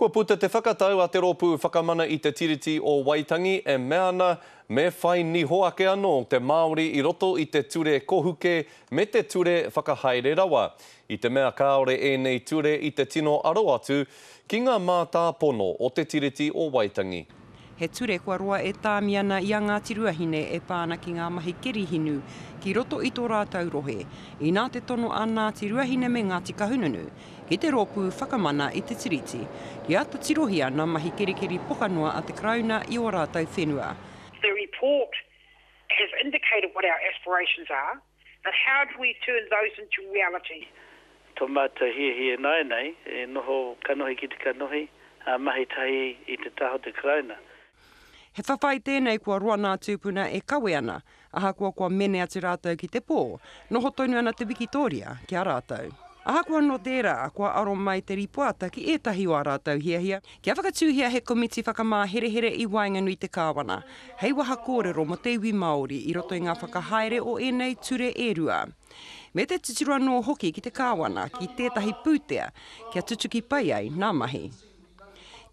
Kua puta te whakatau a te rōpū whakamana i te tiriti o Waitangi e mea ana me whai ni hoake anō te Māori i roto i te ture kohuke me te ture whakahaere rawa. I te mea kāore e nei ture i te tino aro atu ki ngā mātā pono o te tiriti o Waitangi. He ture kua roa e tāmiana i a ngā tiruahine e pāna ki ngā mahi kerihinu ki roto i tō rātau rohe. I nā te tono a ngā tiruahine me Ngāti Kahungunu ki te rōpū whakamana i te tiriti. Ki ata tirohi ana mahi kerikeri pokanoa a te krauna i o rātau whenua. The report has indicated what our aspirations are, but how do we turn those into reality? Tō mātou hie nei, e noho kanohi ki te kanohi, a mahi tahi i te taho te krauna. He whawhai tēnei kua roa nā tūpuna e kawe ana, aha kua mene atu rātau ki te pō, noho tonu ana te Wikitoria ki a rātau. Aha kua no tērā kua aro mai te ripoata ki ētahi o a rātau hiahia. Kia whakatūhia he komiti whakamā here i Wainganui te kāwana. Hei waha kōrero mo te iwi Māori i roto i ngā whakahaere o enei ture e rua. Me te titiro anō hoki ki te kāwana ki tētahi pūtea, kia tutuki pai ai nā mahi.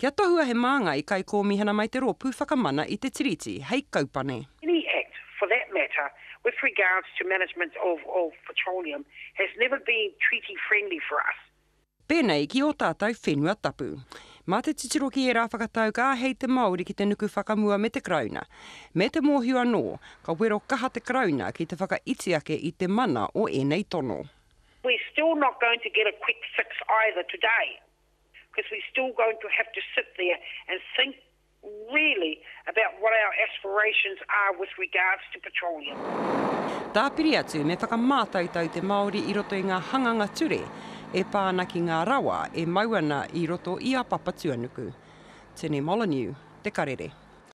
Kia tohua he mānga i kai kōmihana mai te rōpū whakamana i te tiriti, hei kaupane. Any act, for that matter, with regards to management of petroleum, has never been treaty-friendly for us. Pēnei ki o tātou whenua tapu. Mā te titiro ki e rā whakatau ka hei te Māori ki te nuku whakamua me te krauna. Me te mōhiu anō, ka wero kaha te krauna ki te whakaitiake i te mana o enei tono. We're still not going to get a quick fix either today, because we're still going to have to sit there and think really about what our aspirations are with regards to petroleum. Tāpiri atu me whakamātautau te Māori i roto i ngā hanganga ture, e pāna ki ngā rawa e mauana i roto i a Papatuanuku. Tēnei Molyneux, te karere.